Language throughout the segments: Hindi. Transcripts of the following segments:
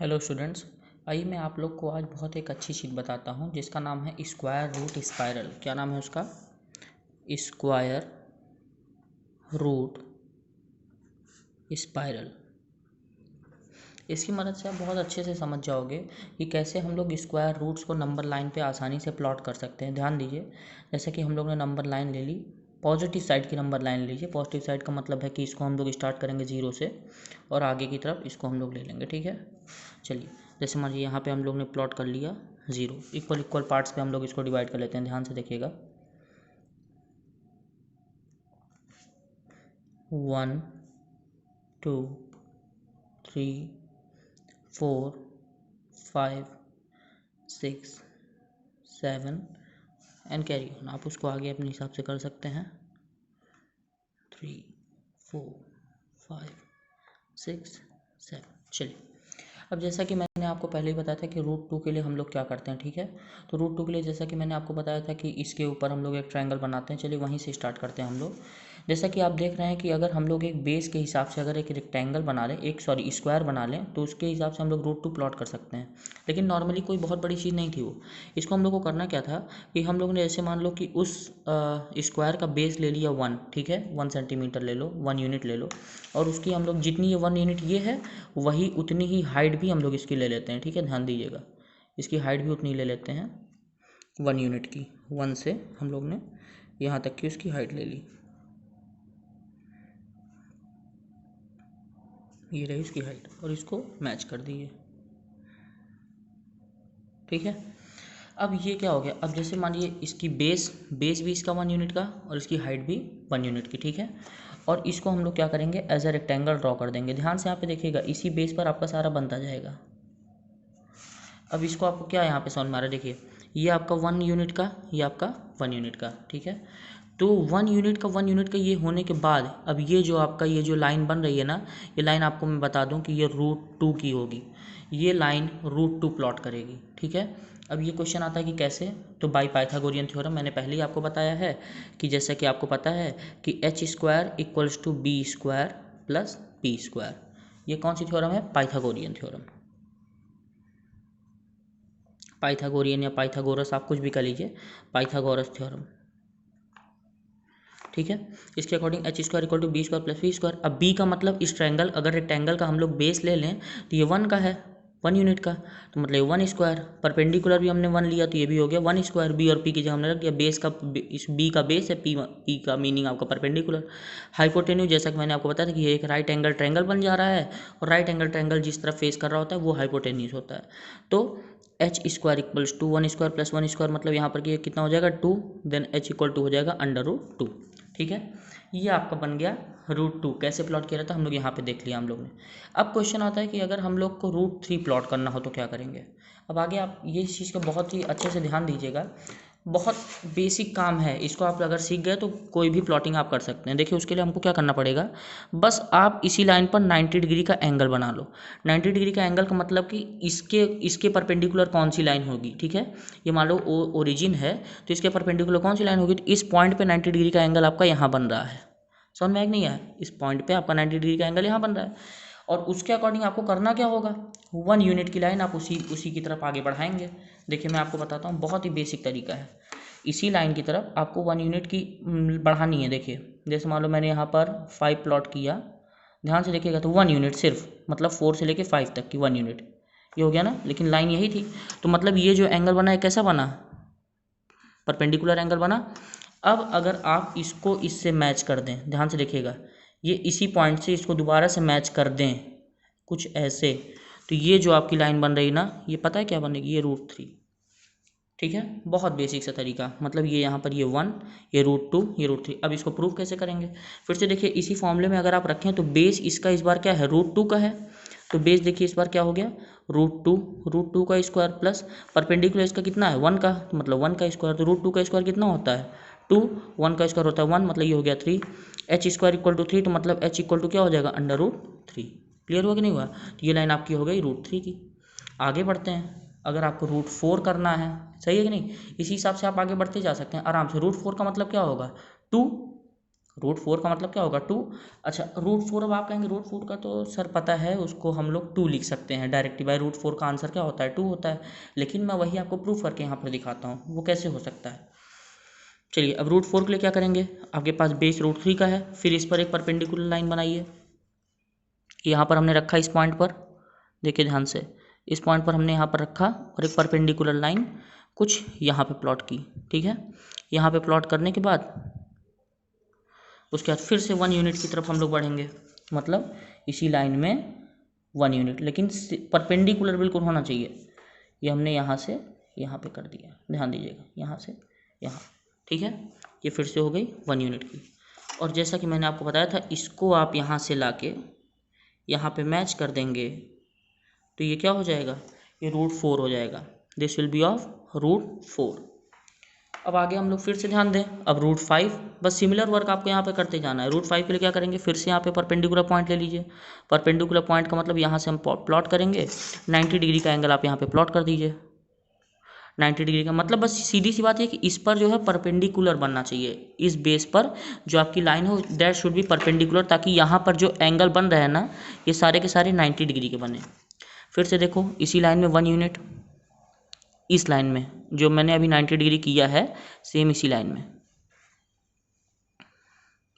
Hello students. आइए मैं आप लोग को आज बहुत एक अच्छी चीज़ बताता हूँ जिसका नाम है स्क्वायर रूट स्पाइरल। क्या नाम है उसका? Square root spiral. इसकी मदद से आप बहुत अच्छे से समझ जाओगे कि कैसे हम लोग स्क्वायर रूट्स को नंबर लाइन पे आसानी से प्लॉट कर सकते हैं। ध्यान दीजिए, जैसे कि हम लोग ने नंबर लाइन ले ली, पॉजिटिव साइड की नंबर लाइन लीजिए। पॉजिटिव साइड का मतलब है कि इसको हम लोग स्टार्ट करेंगे 0 से और आगे की तरफ इसको हम लोग ले लेंगे। ठीक है, चलिए जैसे मान लीजिए यहाँ पे हम लोग ने प्लॉट कर लिया 0। इक्वल इक्वल पार्ट्स पे हम लोग इसको डिवाइड कर लेते हैं। ध्यान से देखिएगा, 1 2 3 4 5 6 7 एंड कैरी ऑन। आप उसको आगे अपने हिसाब से कर सकते हैं। 3 4 5 6 7। चलिए, अब जैसा कि मैंने आपको पहले ही बताया था कि रूट 2 के लिए हम लोग क्या करते हैं। ठीक है, तो रूट 2 के लिए जैसा कि मैंने आपको बताया था कि इसके ऊपर हम लोग एक ट्रायंगल बनाते हैं। चलिए वहीं से स्टार्ट करते हैं हम लोग। जैसा कि आप देख रहे हैं कि अगर हम लोग एक बेस के हिसाब से अगर एक रेक्टेंगल बना लें, स्क्वायर बना लें, तो उसके हिसाब से हम लोग रूट 2 प्लॉट कर सकते हैं। लेकिन नॉर्मली कोई बहुत बड़ी चीज़ नहीं थी वो। इसको हम लोग को करना क्या था कि हम लोग ने ऐसे मान लो कि उस स्क्वायर का बेस ले लिया 1। ठीक है, 1 सेंटीमीटर ले लो, 1 यूनिट ले लो, और उसकी हम लोग जितनी ये 1 यूनिट ये है वही उतनी ही हाइट भी हम लोग इसकी ले लेते हैं। ठीक है, ध्यान दीजिएगा, इसकी हाइट भी उतनी ले लेते हैं 1 यूनिट की। 1 से हम लोग ने यहाँ तक की उसकी हाइट ले ली, ये रही उसकी हाइट, और इसको मैच कर दिए। ठीक है, अब ये क्या हो गया, अब जैसे मान लीजिए इसकी बेस भी इसका 1 यूनिट का और इसकी हाइट भी 1 यूनिट की। ठीक है, और इसको हम लोग क्या करेंगे, एज अ रेक्टेंगल ड्रॉ कर देंगे। ध्यान से यहाँ पे देखिएगा, इसी बेस पर आपका सारा बनता जाएगा। अब इसको आपको क्या यहाँ पे समझ में आ रहा है, देखिए ये आपका 1 यूनिट का, ये आपका 1 यूनिट का। ठीक है, तो 1 यूनिट का ये होने के बाद अब ये जो आपका ये जो लाइन बन रही है ना, ये लाइन आपको मैं बता दूं कि ये रूट 2 की होगी। ये लाइन रूट 2 प्लॉट करेगी। ठीक है, अब ये क्वेश्चन आता है कि कैसे, तो बाई पाइथागोरियन थ्योरम मैंने पहले ही आपको बताया है कि जैसा कि आपको पता है कि H square equals to B square plus P square. ये कौन सी थ्योरम है? Pythagorean theorem. पाइथागोरियन या पाइथागोरस, आप कुछ भी कर लीजिए, पाइथागोरस थ्योरम। ठीक है, इसके according H square equal to B square plus V square. अब बी का मतलब इस ट्रायंगल, अगर रेक्टेंगल का हम लोग बेस ले लें तो ये 1 का है, 1 यूनिट का, तो मतलब 1 स्क्वायर। परपेंडिकुलर भी हमने 1 लिया तो ये भी हो गया 1 स्क्वायर। बी और पी की जगह हमने रख दिया बेस का, इस बी का बेस है, पी का मीनिंग आपका परपेंडिकुलर। हाइपोटेन्यूज, जैसा कि मैंने आपको बताया था कि ये एक राइट एंगल ट्रायंगल बन जा रहा है, और राइट एंगल ट्रायंगल जिस तरफ फेस कर रहा होता है वो हाइपोटेन्यूज होता है। तो H square equals to 1 square plus 1 square, मतलब यहाँ पर कि कितना हो जाएगा 2, देन एच इक्वल टू हो जाएगा अंडर रूट 2। ठीक है, ये आपका बन गया रूट 2। कैसे प्लॉट किया रहता है हम लोग यहाँ पे देख लिया हम लोग ने। अब क्वेश्चन आता है कि अगर हम लोग को रूट 3 प्लॉट करना हो तो क्या करेंगे। अब आगे आप ये चीज़ का बहुत ही अच्छे से ध्यान दीजिएगा, बहुत बेसिक काम है, इसको आप अगर सीख गए तो कोई भी प्लॉटिंग आप कर सकते हैं। देखिए उसके लिए हमको क्या करना पड़ेगा, बस आप इसी लाइन पर 90 डिग्री का एंगल बना लो। 90 डिग्री का एंगल का मतलब कि इसके परपेंडिकुलर कौन सी लाइन होगी। ठीक है, ये मान लो ओरिजिन है, तो इसके परपेंडिकुलर कौन सी लाइन होगी, तो इस पॉइंट पे 90 डिग्री का एंगल आपका यहाँ बन रहा है। समझ में आया कि नहीं आया? इस पॉइंट पे आपका 90 डिग्री का एंगल यहाँ बन रहा है, और उसके अकॉर्डिंग आपको करना क्या होगा, 1 यूनिट की लाइन आप उसी की तरफ आगे बढ़ाएंगे। देखिए मैं आपको बताता हूँ, बहुत ही बेसिक तरीका है। इसी लाइन की तरफ आपको 1 यूनिट की बढ़ानी है। देखिए जैसे मान लो मैंने यहाँ पर 5 प्लॉट किया, ध्यान से देखिएगा, तो 1 यूनिट सिर्फ, मतलब 4 से लेके 5 तक की 1 यूनिट, ये हो गया ना। लेकिन लाइन यही थी, तो मतलब ये जो एंगल बना है कैसा बना, परपेंडिकुलर एंगल बना। अब अगर आप इसको इससे मैच कर दें, ध्यान से देखिएगा, ये इसी पॉइंट से इसको दोबारा से मैच कर दें कुछ ऐसे, तो ये जो आपकी लाइन बन रही ना, ये पता है क्या बनेगी, ये रूट 3। ठीक है, बहुत बेसिक सा तरीका, मतलब ये यहाँ पर ये 1, ये रूट 2, ये रूट 3। अब इसको प्रूव कैसे करेंगे, फिर से देखिए इसी फॉर्मूले में अगर आप रखें तो बेस इसका इस बार क्या है, रूट 2 का है, तो बेस देखिए इस बार क्या हो गया, रूट टू का स्क्वायर प्लस परपेंडिकुलर इसका कितना है 1 का, तो मतलब 1 का स्क्वायर, तो रूट 2 का स्क्वायर कितना होता है 2, 1 का स्क्वायर होता है 1, मतलब ये हो गया 3। एच स्क्वायर इक्वल टू 3, तो मतलब एच इक्वल टू क्या हो जाएगा, अंडर रूट 3। क्लियर हुआ कि नहीं हुआ? तो ये लाइन आपकी हो गई रूट 3 की। आगे बढ़ते हैं, अगर आपको रूट 4 करना है, सही है कि नहीं, इसी हिसाब से आप आगे बढ़ते जा सकते हैं आराम से। रूट 4 का मतलब क्या होगा, 2 √4 का मतलब क्या होगा 2। अच्छा √4, अब आप कहेंगे √4 का तो सर पता है, उसको हम लोग 2 लिख सकते हैं डायरेक्टली बाय √4 का आंसर क्या होता है 2 होता है, लेकिन मैं वही आपको प्रूफ करके यहाँ पर दिखाता हूँ वो कैसे हो सकता है। चलिए अब √4 के लिए क्या करेंगे, आपके पास बेस √3 का है, फिर इस पर एक परपेंडिकुलर लाइन बनाइए। यहाँ पर हमने रखा इस पॉइंट पर, देखिए ध्यान से, इस पॉइंट पर हमने यहाँ पर रखा और एक परपेंडिकुलर लाइन कुछ यहाँ पे प्लॉट की, ठीक है। यहाँ पे प्लॉट करने के बाद उसके बाद फिर से 1 यूनिट की तरफ हम लोग बढ़ेंगे, मतलब इसी लाइन में 1 यूनिट, लेकिन परपेंडिकुलर बिल्कुल होना चाहिए। ये हमने यहाँ से यहाँ पे कर दिया, ध्यान दीजिएगा, यहाँ से यहाँ, ठीक है। ये फिर से हो गई 1 यूनिट की। और जैसा कि मैंने आपको बताया था, इसको आप यहाँ से लाके यहाँ पे मैच कर देंगे तो ये क्या हो जाएगा, ये √4 हो जाएगा। This will be of √4। अब आगे हम लोग फिर से ध्यान दें, अब √5, बस सिमिलर वर्क आपको यहाँ पे करते जाना है। √5 के लिए क्या करेंगे, फिर से यहाँ पे परपेंडिकुलर पॉइंट ले लीजिए। परपेंडिकुलर पॉइंट का मतलब यहाँ से हम प्लॉट करेंगे, 90 डिग्री का एंगल आप यहाँ पे प्लॉट कर दीजिए। 90 डिग्री का मतलब बस सीधी सी बात है कि इस पर जो है परपेंडिकुलर बनना चाहिए, इस बेस पर जो आपकी लाइन हो दैट शुड बी परपेंडिकुलर, ताकि यहाँ पर जो एंगल बन रहे हैं ना ये सारे के सारे 90 डिग्री के बने। फिर से देखो इसी लाइन में 1 यूनिट, इस लाइन में जो मैंने अभी 90 डिग्री किया है सेम इसी लाइन में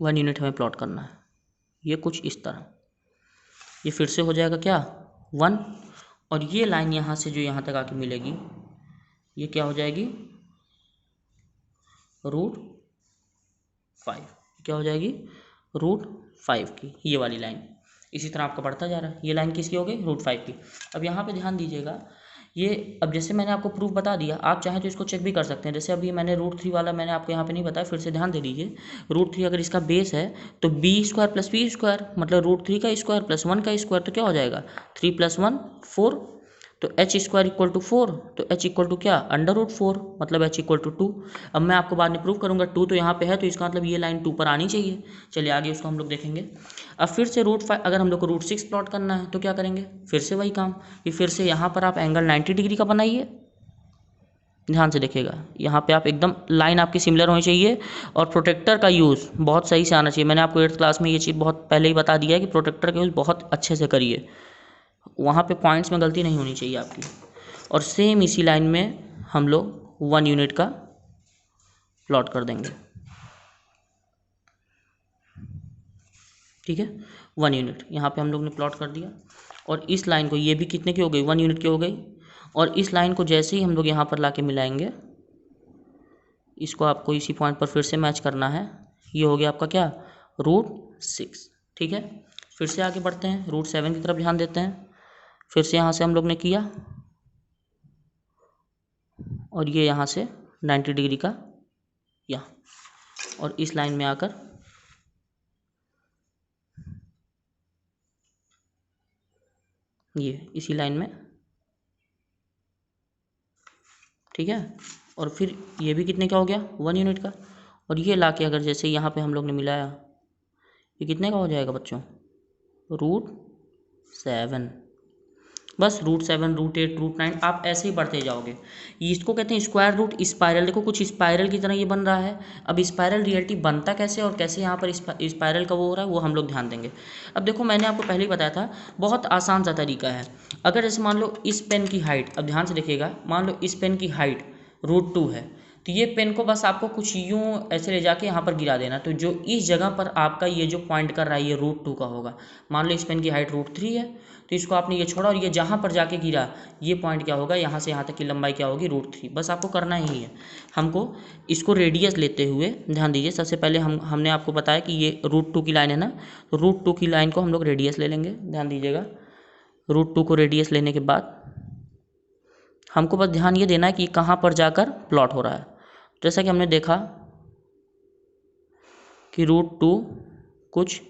1 यूनिट हमें प्लॉट करना है। ये कुछ इस तरह, ये फिर से हो जाएगा क्या 1, और ये लाइन यहाँ से जो यहाँ तक आके मिलेगी ये क्या हो जाएगी √5, क्या हो जाएगी √5 की ये वाली लाइन। इसी तरह आपका बढ़ता जा रहा है, ये लाइन किसकी हो गई √5 की। अब यहाँ पे ध्यान दीजिएगा, ये अब जैसे मैंने आपको प्रूफ बता दिया, आप चाहें तो इसको चेक भी कर सकते हैं। जैसे अभी मैंने √3 वाला मैंने आपको यहाँ पे नहीं बताया, फिर से ध्यान दे लीजिए। √3 अगर इसका बेस है तो b² + p² मतलब √3 का स्क्वायर प्लस 1 का स्क्वायर, तो क्या हो जाएगा 3 + 1 4, तो h² = 4, तो h = क्या √4 मतलब h = 2। अब मैं आपको बाद में प्रूव करूँगा 2 तो यहाँ पे है, तो इसका मतलब ये लाइन 2 पर आनी चाहिए। चलिए आगे उसको हम लोग देखेंगे। अब फिर से √5 अगर हम लोग को √6 प्लॉट करना है तो क्या करेंगे, फिर से वही काम कि फिर से यहाँ पर आप एंगल 90 डिग्री का बनाइए। ध्यान से देखिएगा, यहाँ पे आप एकदम लाइन आपकी सिमिलर होनी चाहिए, और प्रोटेक्टर का यूज़ बहुत सही से आना चाहिए। मैंने आपको 8th क्लास में ये चीज़ बहुत पहले ही बता दिया है कि प्रोटेक्टर का यूज़ बहुत अच्छे से करिए, वहाँ पे पॉइंट्स में गलती नहीं होनी चाहिए आपकी। और सेम इसी लाइन में हम लोग 1 यूनिट का प्लॉट कर देंगे, ठीक है। 1 यूनिट यहाँ पे हम लोग ने प्लॉट कर दिया, और इस लाइन को, ये भी कितने की हो गई 1 यूनिट की हो गई, और इस लाइन को जैसे ही हम लोग यहाँ पर लाके मिलाएंगे, इसको आपको इसी पॉइंट पर फिर से मैच करना है। ये हो गया आपका क्या √6, ठीक है। फिर से आगे बढ़ते हैं, √7 की तरफ ध्यान देते हैं। फिर से यहाँ से हम लोग ने किया, और ये यहाँ से 90 डिग्री का यहाँ, और इस लाइन में आकर ये इसी लाइन में, ठीक है। और फिर ये भी कितने का हो गया 1 यूनिट का, और ये लाके अगर जैसे यहाँ पे हम लोग ने मिलाया, ये कितने का हो जाएगा बच्चों √7। बस √7 √8 √9 आप ऐसे ही बढ़ते जाओगे। इसको कहते हैं स्क्वायर रूट स्पाइरल। देखो कुछ स्पाइरल की तरह ये बन रहा है। अब स्पाइरल रियलिटी बनता कैसे और कैसे यहाँ पर स्पाइरल का वो हो रहा है वो हम लोग ध्यान देंगे। अब देखो मैंने आपको पहले ही बताया था, बहुत आसान सा तरीका है। अगर जैसे मान लो इस पेन की हाइट, अब ध्यान से देखिएगा, मान लो इस पेन की हाइट √2 है, तो ये पेन को बस आपको कुछ यूँ ऐसे ले जाके यहाँ पर गिरा देना, तो जो इस जगह पर आपका ये जो पॉइंट कर रहा है ये √2 का होगा। मान लो इस पेन की हाइट √3 है, तो इसको आपने ये छोड़ा और ये जहाँ पर जाके गिरा ये पॉइंट क्या होगा, यहाँ से यहाँ तक की लंबाई क्या होगी √3। बस आपको करना ही है। हमको इसको रेडियस लेते हुए ध्यान दीजिए, सबसे पहले हमने आपको बताया कि ये √2 की लाइन है ना, तो √2 की लाइन को हम लोग रेडियस ले लेंगे। ध्यान दीजिएगा, √2 को रेडियस लेने के बाद हमको बस ध्यान ये देना है कि कहाँ पर जाकर प्लॉट हो रहा है। जैसा कि हमने देखा कि √2 कुछ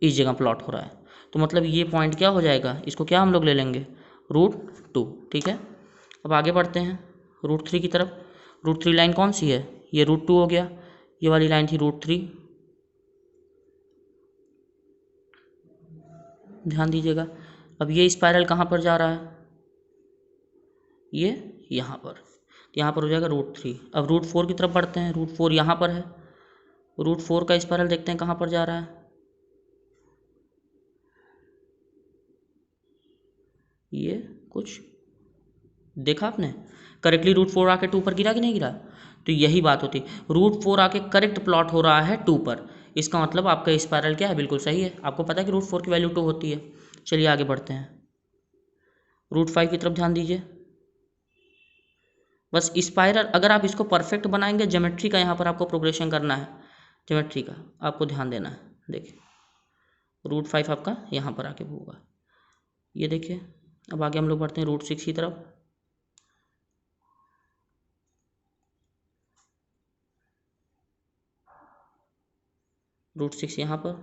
इस जगह प्लॉट हो रहा है, तो मतलब ये पॉइंट क्या हो जाएगा, इसको क्या हम लोग ले लेंगे √2, ठीक है। अब आगे बढ़ते हैं √3 की तरफ। √3 लाइन कौन सी है, ये √2 हो गया, ये वाली लाइन थी √3। ध्यान दीजिएगा, अब ये स्पाइरल कहाँ पर जा रहा है, ये यहाँ पर हो जाएगा √3। अब √4 की तरफ बढ़ते हैं, √4 यहाँ पर है, रूट 4 का स्पायरल देखते हैं कहाँ पर जा रहा है। ये कुछ देखा आपने, करेक्टली रूट 4 आके 2 पर गिरा कि नहीं गिरा। तो यही बात होती, रूट 4 आके करेक्ट प्लॉट हो रहा है 2 पर, इसका मतलब आपका स्पायरल क्या है, बिल्कुल सही है। आपको पता है कि रूट 4 की वैल्यू 2 होती है। चलिए आगे बढ़ते हैं, रूट 5 की तरफ ध्यान दीजिए। बस स्पायरल अगर आप इसको परफेक्ट बनाएंगे, ज्योमेट्री का यहाँ पर आपको प्रोग्रेशन करना है, ज्योमेट्री का आपको ध्यान देना है। देखिए रूट 5 आपका यहाँ पर आके होगा, ये देखिए। अब आगे हम लोग बढ़ते हैं रूट 6 की तरफ। रूट 6 यहाँ पर,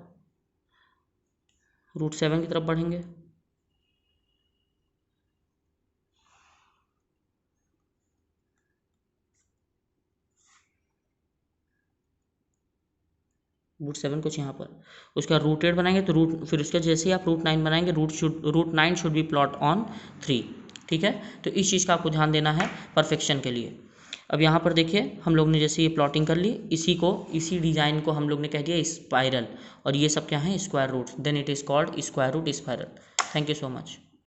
रूट 7 की तरफ बढ़ेंगे। रूट 7 कुछ यहाँ पर, उसका रूट 8 बनाएंगे तो रूट, फिर उसका जैसे ही आप रूट 9 बनाएंगे, root 9 should be plot on 3। ठीक है, तो इस चीज़ का आपको ध्यान देना है परफेक्शन के लिए। अब यहाँ पर देखिए हम लोग ने जैसे ये प्लॉटिंग कर ली, इसी डिज़ाइन को हम लोग ने कह दिया स्पाइरल, और ये सब क्या है, square roots, then it is called square root spiral. Thank you so much.